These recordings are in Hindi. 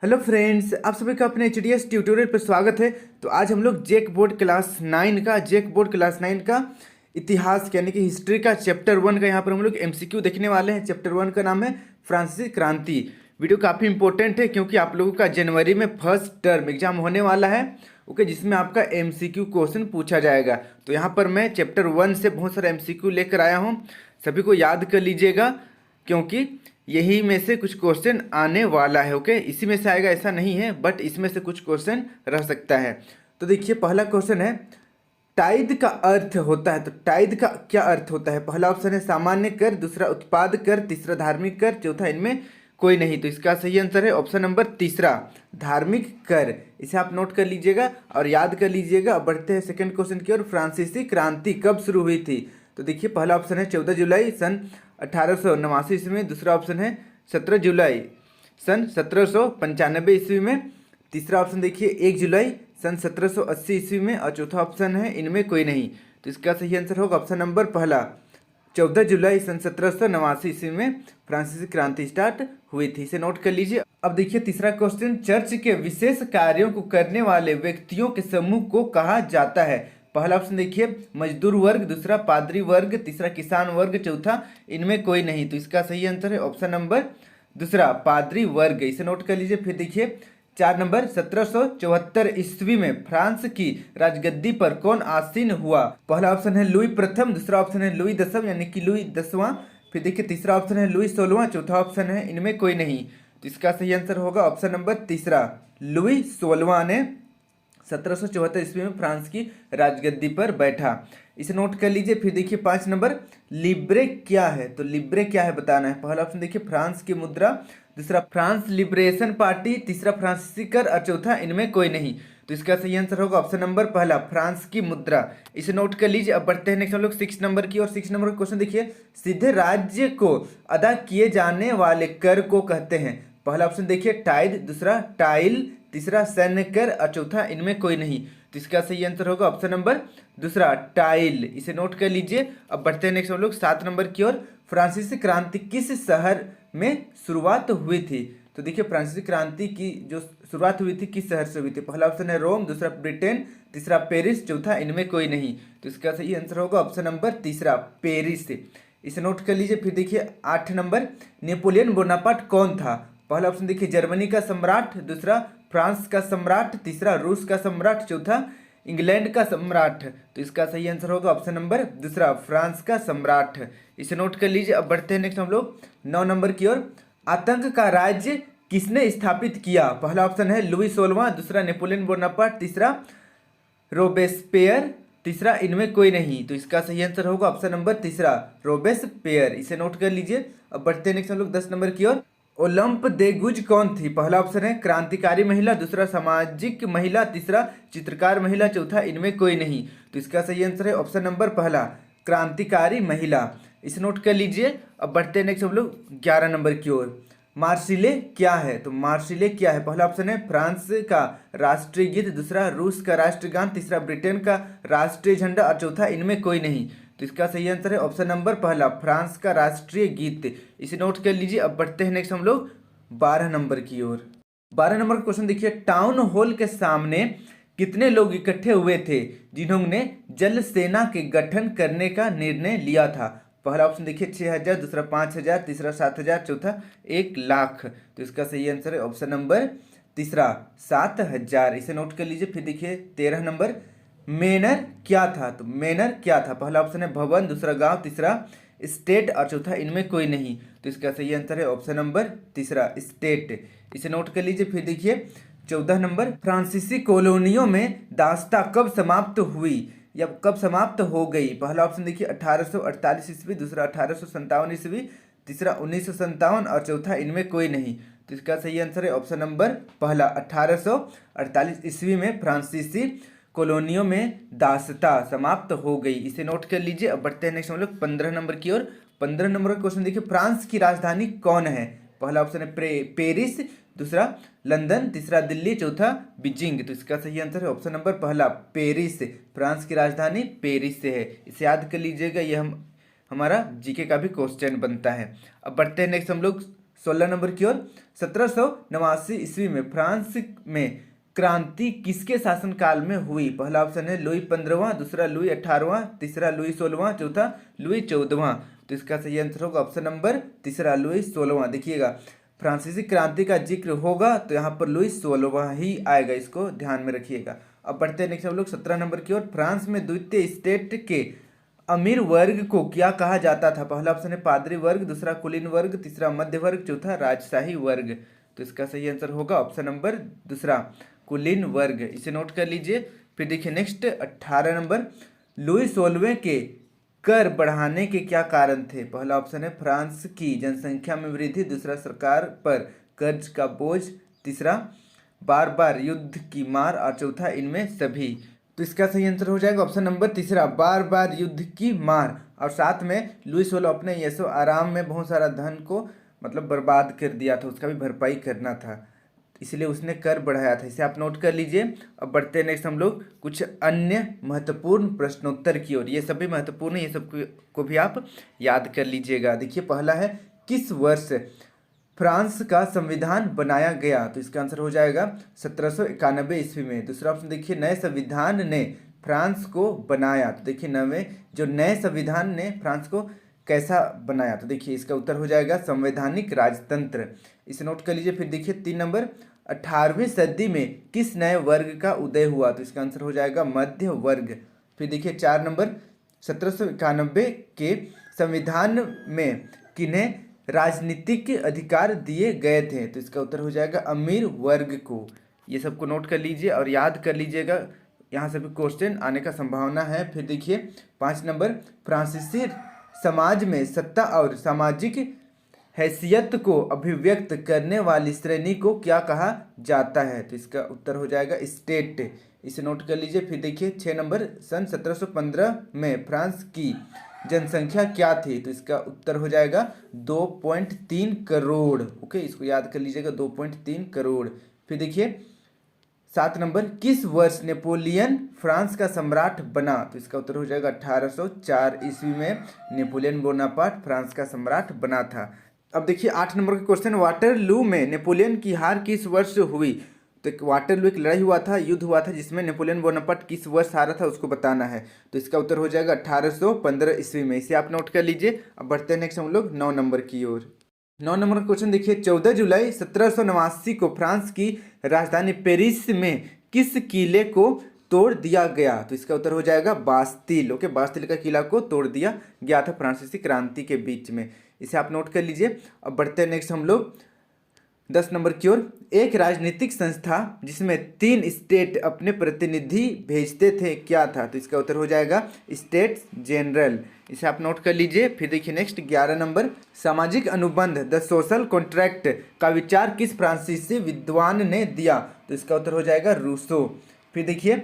हेलो फ्रेंड्स, आप सभी का अपने एचडीएस ट्यूटोरियल पर स्वागत है। तो आज हम लोग जेक बोर्ड क्लास 9 का इतिहास यानी कि हिस्ट्री का चैप्टर 1 का यहाँ पर हम लोग एमसीक्यू देखने वाले हैं। चैप्टर 1 का नाम है फ्रांसीसी क्रांति। वीडियो काफ़ी इंपॉर्टेंट है क्योंकि आप लोगों का जनवरी में फर्स्ट टर्म एग्जाम होने वाला है, ओके, जिसमें आपका एमसीक्यू क्वेश्चन पूछा जाएगा। तो यहाँ पर मैं चैप्टर 1 से बहुत सारा एमसीक्यू लेकर आया हूँ, सभी को याद कर लीजिएगा क्योंकि यही में से कुछ क्वेश्चन आने वाला है। ओके, इसी में से आएगा ऐसा नहीं है, बट इसमें से कुछ क्वेश्चन रह सकता है। तो देखिए, पहला क्वेश्चन है टाइद का अर्थ होता है। तो टाइद का क्या अर्थ होता है? पहला ऑप्शन है सामान्य कर, दूसरा उत्पाद कर, तीसरा धार्मिक कर, चौथा इनमें कोई नहीं। तो इसका सही आंसर है ऑप्शन नंबर तीसरा, धार्मिक कर। इसे आप नोट कर लीजिएगा और याद कर लीजिएगा। अब बढ़ते हैं सेकंड क्वेश्चन की ओर। फ्रांसीसी क्रांति कब शुरू हुई थी? तो देखिए, पहला ऑप्शन है 14 जुलाई सन 1889 ईस्वी में, दूसरा ऑप्शन है 17 जुलाई सन 1795 ईस्वी में, तीसरा ऑप्शन देखिए 1 जुलाई सन 1780 ईस्वी में, और चौथा ऑप्शन है इनमें कोई नहीं। तो इसका सही आंसर होगा ऑप्शन नंबर पहला, 14 जुलाई सन 1789 ईस्वी में फ्रांसीसी क्रांति स्टार्ट हुई थी। इसे नोट कर लीजिए। अब देखिए तीसरा क्वेश्चन, चर्च के विशेष कार्यों को करने वाले व्यक्तियों के समूह को कहा जाता है? पहला ऑप्शन देखिए मजदूर वर्ग, दूसरा पादरी वर्ग, तीसरा किसान वर्ग, चौथा इनमें कोई नहीं। तो इसका सही आंसर है ऑप्शन नंबर दूसरा, पादरी वर्ग। इसे नोट कर लीजिए। फिर देखिए 4 नंबर, 1774 ईस्वी में फ्रांस की राजगद्दी पर कौन आसीन हुआ? पहला ऑप्शन है लुई प्रथम, दूसरा ऑप्शन है लुई दसम यानी कि लुई 10वां, फिर देखिए तीसरा ऑप्शन है लुई 16वां, चौथा ऑप्शन है इनमें कोई नहीं। तो इसका सही आंसर होगा ऑप्शन नंबर तीसरा, लुई 16वां ने 1774 ईस्वी में फ्रांस की राजगद्दी पर बैठा। इसे नोट कर लीजिए। फिर देखिए 5 नंबर, लिब्रे क्या है? तो लिब्रे क्या है बताना है। पहला ऑप्शन देखिए फ्रांस की मुद्रा, दूसरा फ्रांस लिबरेशन पार्टी, तीसरा फ्रांसीसी कर, और चौथा इनमें कोई नहीं। तो इसका सही आंसर होगा ऑप्शन नंबर पहला, फ्रांस की मुद्रा। इसे नोट कर लीजिए। अब बढ़ते हैं नेक्स्ट हम लोग 6 नंबर की। और 6 नंबर का क्वेश्चन देखिए, सीधे राज्य को अदा किए जाने वाले कर को कहते हैं? पहला ऑप्शन देखिए टाइड, दूसरा टाइल, तीसरा सैन्य कर, और चौथा इनमें कोई नहीं। तो इसका सही आंसर होगा ऑप्शन नंबर दूसरा, टाइल। इसे नोट कर लीजिए। अब बढ़ते हैं नेक्स्ट हम लोग 7 नंबर की ओर। फ्रांसीसी क्रांति किस शहर में शुरुआत हुई थी? तो देखिए फ्रांसीसी क्रांति की जो शुरुआत हुई थी किस शहर से हुई थी? पहला ऑप्शन है रोम, दूसरा ब्रिटेन, तीसरा पेरिस, चौथा इनमें कोई नहीं। तो इसका सही आंसर होगा ऑप्शन नंबर तीसरा, पेरिस। इसे नोट कर लीजिए। फिर देखिए 8 नंबर, नेपोलियन बोनापार्ट कौन था? पहला ऑप्शन देखिए जर्मनी का सम्राट, दूसरा फ्रांस का सम्राट, तीसरा रूस का सम्राट, चौथा इंग्लैंड का सम्राट। तो इसका सही आंसर होगा ऑप्शन नंबर दूसरा, फ्रांस का सम्राट। इसे नोट कर लीजिए। अब बढ़ते हैं नेक्स्ट हम लोग 9 नंबर की ओर। आतंक का राज्य किसने स्थापित किया? पहला ऑप्शन है लुई 16वां, दूसरा नेपोलियन बोनापार्ट, तीसरा रोबेस्पेयर, तीसरा इनमें कोई नहीं। तो इसका सही आंसर होगा ऑप्शन नंबर तीसरा, रोबेस्पेयर। इसे नोट कर लीजिए। अब बढ़ते हैं नेक्स्ट हम लोग 10 नंबर की ओर। ओलंप दे गुज कौन थी? पहला ऑप्शन है क्रांतिकारी महिला, दूसरा सामाजिक महिला, तीसरा चित्रकार महिला, चौथा इनमें कोई नहीं। तो इसका सही आंसर है ऑप्शन नंबर पहला, क्रांतिकारी महिला। इसे नोट कर लीजिए। अब बढ़ते हैं नेक्स्ट हम लोग 11 नंबर की ओर। मार्सिले क्या है? तो मार्सिले क्या है? पहला ऑप्शन है फ्रांस का राष्ट्रीय गीत, दूसरा रूस का राष्ट्रगान, तीसरा ब्रिटेन का राष्ट्रीय झंडा, और चौथा इनमें कोई नहीं। तो इसका सही आंसर है ऑप्शन नंबर पहला, फ्रांस का राष्ट्रीय गीत। इसे नोट कर लीजिए। अब बढ़ते हैं नेक्स्ट हम लोग 12 नंबर की ओर। 12 नंबर का क्वेश्चन देखिए, टाउन हॉल के सामने कितने लोग इकट्ठे हुए थे जिन्होंने जल सेना के गठन करने का निर्णय लिया था? पहला ऑप्शन देखिए 6000, दूसरा 5000, तीसरा 7000, चौथा 1,00,000। तो इसका सही आंसर है ऑप्शन नंबर तीसरा, 7000। इसे नोट कर लीजिए। फिर देखिए 13 नंबर, मेनर क्या था? तो मेनर क्या था? पहला ऑप्शन है भवन, दूसरा गांव, तीसरा स्टेट, और चौथा इनमें कोई नहीं। तो इसका सही आंसर है ऑप्शन नंबर तीसरा, स्टेट। इसे नोट कर लीजिए। फिर देखिए 14 नंबर, फ्रांसीसी कॉलोनियों में दासता कब समाप्त हुई या कब समाप्त हो गई? पहला ऑप्शन देखिए 1848 ईस्वी, दूसरा 1857 ईस्वी, तीसरा 1957, और चौथा इनमें कोई नहीं। तो इसका सही आंसर है ऑप्शन नंबर पहला, 1848 ईस्वी में फ्रांसीसी कॉलोनियों में दासता समाप्त हो गई। इसे नोट कर लीजिए। अब बढ़ते हैं नेक्स्ट हम लोग 15 नंबर की ओर। 15 नंबर का क्वेश्चन देखिए, फ्रांस की राजधानी कौन है? पहला ऑप्शन है पेरिस, दूसरा लंदन, तीसरा दिल्ली, चौथा बीजिंग। तो इसका सही आंसर है ऑप्शन नंबर पहला, पेरिस। फ्रांस की राजधानी पेरिस से है। इसे याद कर लीजिएगा, ये हमारा जीके का भी क्वेश्चन बनता है। अब बढ़ते हैं नेक्स्ट हम लोग 16 नंबर की ओर 1789 ईस्वी में फ्रांस में क्रांति किसके शासनकाल में हुई? पहला ऑप्शन है लुई 15वां, दूसरा लुई 18वां, तीसरा लुई 16वां, चौथा लुई 14वां। तो इसका सही आंसर होगा ऑप्शन नंबर तीसरा लुई 16वां। देखिएगा फ्रांसीसी क्रांति का जिक्र होगा तो यहाँ पर लुई 16वां ही आएगा, इसको ध्यान में रखिएगा। अब बढ़ते हैं नेक्स्ट हम लोग 17 नंबर की ओर। फ्रांस में द्वितीय स्टेट के अमीर वर्ग को क्या कहा जाता था? पहला ऑप्शन है पादरी वर्ग, दूसरा कुलीन वर्ग, तीसरा मध्य वर्ग, चौथा राजशाही वर्ग। तो इसका सही आंसर होगा ऑप्शन नंबर दूसरा कुलीन वर्ग, इसे नोट कर लीजिए। फिर देखिए नेक्स्ट 18 नंबर, लुई 16वें के कर बढ़ाने के क्या कारण थे? पहला ऑप्शन है फ्रांस की जनसंख्या में वृद्धि, दूसरा सरकार पर कर्ज का बोझ, तीसरा बार बार युद्ध की मार और चौथा इनमें सभी। तो इसका सही आंसर हो जाएगा ऑप्शन नंबर तीसरा बार बार युद्ध की मार। और साथ में लुई 16 अपने यशो आराम में बहुत सारा धन को मतलब बर्बाद कर दिया था, उसका भी भरपाई करना था, इसलिए उसने कर बढ़ाया था। इसे आप नोट कर लीजिए। अब बढ़ते हैं नेक्स्ट हम लोग कुछ अन्य महत्वपूर्ण प्रश्नोत्तर की ओर। ये सभी महत्वपूर्ण है, ये सब को भी आप याद कर लीजिएगा। देखिए पहला है किस वर्ष फ्रांस का संविधान बनाया गया? तो इसका आंसर हो जाएगा 1791 ईस्वी में। दूसरा ऑप्शन देखिए नए संविधान ने फ्रांस को बनाया। तो देखिए नए संविधान ने फ्रांस को कैसा बनाया? तो देखिए इसका उत्तर हो जाएगा संवैधानिक राजतंत्र, इसे नोट कर लीजिए। फिर देखिए 3 नंबर, 18वीं सदी में किस नए वर्ग का उदय हुआ? तो इसका आंसर हो जाएगा मध्य वर्ग। फिर देखिए 4 नंबर, 1791 के संविधान में किन्हें राजनीतिक अधिकार दिए गए थे? तो इसका उत्तर हो जाएगा अमीर वर्ग को। ये सबको नोट कर लीजिए और याद कर लीजिएगा, यहाँ से भी क्वेश्चन आने का संभावना है। फिर देखिए 5 नंबर, फ्रांसीसी समाज में सत्ता और सामाजिक हैसियत को अभिव्यक्त करने वाली श्रेणी को क्या कहा जाता है? तो इसका उत्तर हो जाएगा स्टेट, इसे नोट कर लीजिए। फिर देखिए 6 नंबर, सन 1715 में फ्रांस की जनसंख्या क्या थी? तो इसका उत्तर हो जाएगा 2.3 करोड़। ओके, इसको याद कर लीजिएगा 2.3 करोड़। फिर देखिए 7 नंबर, किस वर्ष नेपोलियन फ्रांस का सम्राट बना? तो इसका उत्तर हो जाएगा 1804 ईस्वी में नेपोलियन बोनापार्ट फ्रांस का सम्राट बना था। अब देखिए 8 नंबर का क्वेश्चन, वाटरलू में नेपोलियन की हार किस वर्ष हुई? तो वाटरलू एक लड़ाई हुआ था, युद्ध हुआ था, जिसमें नेपोलियन बोनापार्ट किस वर्ष हारा था उसको बताना है। तो इसका उत्तर हो जाएगा 1815 ईस्वी में, इसे आप नोट कर लीजिए। अब बढ़ते हैं नेक्स्ट हम लोग 9 नंबर की ओर। 9 नंबर का क्वेश्चन देखिए, 14 जुलाई 1789 को फ्रांस की राजधानी पेरिस में किस किले को तोड़ दिया गया? तो इसका उत्तर हो जाएगा बास्तिल। ओके, बास्तिल का किला को तोड़ दिया गया था फ्रांसीसी क्रांति के बीच में, इसे आप नोट कर लीजिए। अब बढ़ते हैं नेक्स्ट हम लोग 10 नंबर की ओर। एक राजनीतिक संस्था जिसमें 3 स्टेट अपने प्रतिनिधि भेजते थे क्या था? तो इसका उत्तर हो जाएगा स्टेट्स जनरल, इसे आप नोट कर लीजिए। फिर देखिए नेक्स्ट 11 नंबर, सामाजिक अनुबंध द सोशल कॉन्ट्रैक्ट का विचार किस फ्रांसीसी विद्वान ने दिया? तो इसका उत्तर हो जाएगा रूसो। फिर देखिए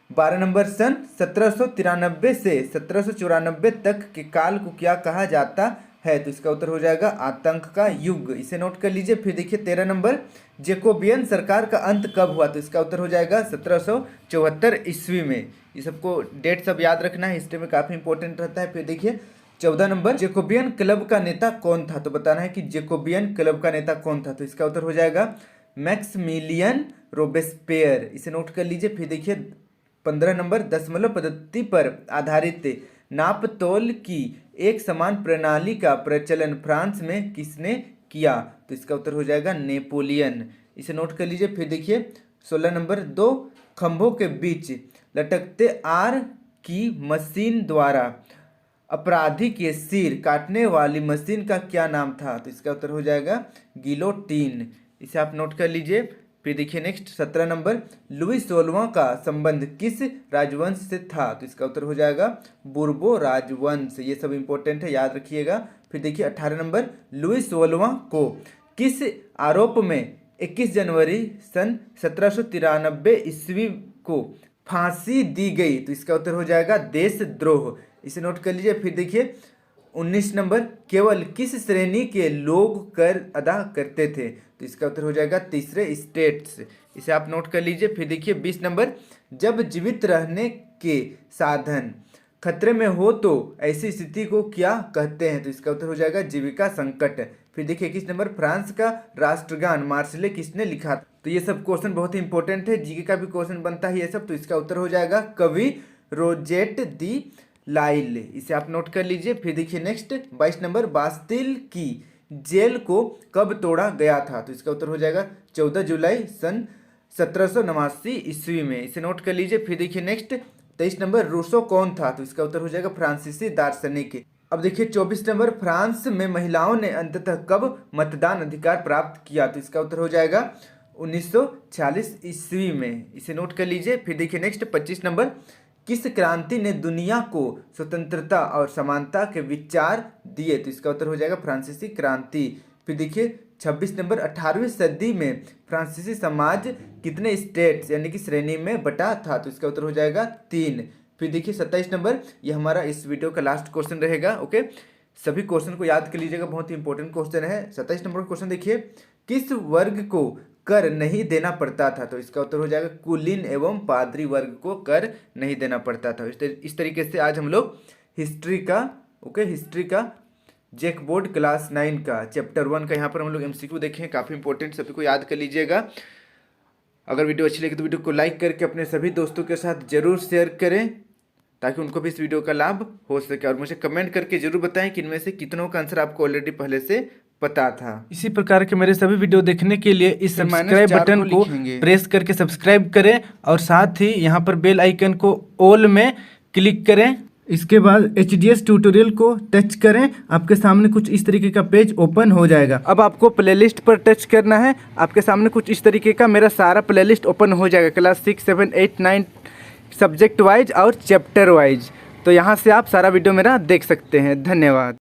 12 नंबर, सन 1793 से 1794 तक के काल को क्या कहा जाता है? तो इसका उत्तर हो जाएगा आतंक का युग, इसे नोट कर लीजिए। फिर देखिए 13 नंबर, जैकोबियन सरकार का अंत कब हुआ? तो इसका उत्तर हो जाएगा 1774 ईस्वी में। ये सबको डेट सब याद रखना है, हिस्ट्री में काफ़ी इंपॉर्टेंट रहता है। फिर देखिए 14 नंबर, जैकोबियन क्लब का नेता कौन था? तो बताना है कि जैकोबियन क्लब का नेता कौन था। तो इसका उत्तर हो जाएगा मैक्समिलियन रोबेस्पियर, इसे नोट कर लीजिए। फिर देखिए 15 नंबर, दशमलव पद्धति पर आधारित नापतोल की एक समान प्रणाली का प्रचलन फ्रांस में किसने किया? तो इसका उत्तर हो जाएगा नेपोलियन, इसे नोट कर लीजिए। फिर देखिए 16 नंबर, 2 खंभों के बीच लटकते आर की मशीन द्वारा अपराधी के सिर काटने वाली मशीन का क्या नाम था? तो इसका उत्तर हो जाएगा गिलोटीन, इसे आप नोट कर लीजिए। फिर देखिए नेक्स्ट 17 नंबर, लुई 16वां का संबंध किस राजवंश से था? तो इसका उत्तर हो जाएगा बुर्बो राजवंश, ये सब इंपॉर्टेंट है, याद रखिएगा। फिर देखिए 18 नंबर, लुई 16वां को किस आरोप में 21 जनवरी सन 1793 ईस्वी को फांसी दी गई? तो इसका उत्तर हो जाएगा देशद्रोह, इसे नोट कर लीजिए। फिर देखिए 19 नंबर, केवल किस श्रेणी के लोग कर अदा करते थे? तो इसका उत्तर हो जाएगा तीसरे स्टेट्स, इसे आप नोट कर लीजिए। फिर देखिए 20 नंबर, जब जीवित रहने के साधन खतरे में हो तो ऐसी स्थिति को क्या कहते हैं? तो इसका उत्तर हो जाएगा जीविका संकट। फिर देखिए 21 नंबर, फ्रांस का राष्ट्रगान मार्शले किसने लिखा? तो ये सब क्वेश्चन बहुत ही इंपॉर्टेंट है, जीके का भी क्वेश्चन बनता है ये सब। तो इसका उत्तर हो जाएगा कवि रोजेट दी लाइल, इसे आप नोट कर लीजिए। फिर देखिए नेक्स्ट 22 नंबर, बास्तिल की जेल को कब तोड़ा गया था? तो इसका उत्तर हो जाएगा 14 जुलाई सन 1789 ईस्वी में, इसे नोट कर लीजिए। फिर देखिए नेक्स्ट 23 नंबर, रूसो कौन था? तो इसका उत्तर हो जाएगा फ्रांसीसी दार्शनिक। अब देखिए 24 नंबर, फ्रांस में महिलाओं ने अंततः कब मतदान अधिकार प्राप्त किया? तो इसका उत्तर हो जाएगा 1946 ईस्वी में, इसे नोट कर लीजिए। फिर देखिए नेक्स्ट 25 नंबर, किस क्रांति ने दुनिया को स्वतंत्रता और समानता के विचार दिए? तो इसका उत्तर हो जाएगा फ्रांसीसी क्रांति। फिर देखिए 26 नंबर, 18वीं सदी में फ्रांसीसी समाज कितने स्टेट्स यानी कि श्रेणी में बटा था? तो इसका उत्तर हो जाएगा 3। फिर देखिए 27 नंबर, ये हमारा इस वीडियो का लास्ट क्वेश्चन रहेगा। ओके, सभी क्वेश्चन को याद कर लीजिएगा, बहुत ही इंपॉर्टेंट क्वेश्चन है। 27 नंबर क्वेश्चन देखिए, किस वर्ग को कर नहीं देना पड़ता था? तो इसका उत्तर हो जाएगा कुलीन एवं पादरी वर्ग को कर नहीं देना पड़ता था। इस तरीके से आज हम लोग हिस्ट्री का जेक बोर्ड क्लास 9 का चैप्टर 1 का यहाँ पर हम लोग MCQ देखें, काफ़ी इंपॉर्टेंट, सभी को याद कर लीजिएगा। अगर वीडियो अच्छी लगी तो वीडियो को लाइक करके अपने सभी दोस्तों के साथ जरूर शेयर करें ताकि उनको भी इस वीडियो का लाभ हो सके, और मुझे कमेंट करके जरूर बताएं कि इनमें से कितनों का आंसर आपको ऑलरेडी पहले से पता था। इसी प्रकार के मेरे सभी वीडियो देखने के लिए इस सब्सक्राइब बटन को प्रेस करके सब्सक्राइब करें और साथ ही यहाँ पर बेल आइकन को ऑल में क्लिक करें। इसके बाद HDS ट्यूटोरियल को टच करें, आपके सामने कुछ इस तरीके का पेज ओपन हो जाएगा। अब आपको प्लेलिस्ट पर टच करना है, आपके सामने कुछ इस तरीके का मेरा सारा प्लेलिस्ट ओपन हो जाएगा, क्लास 6, 7, 8, 9 सब्जेक्ट वाइज और चैप्टर वाइज। तो यहाँ से आप सारा वीडियो मेरा देख सकते हैं। धन्यवाद।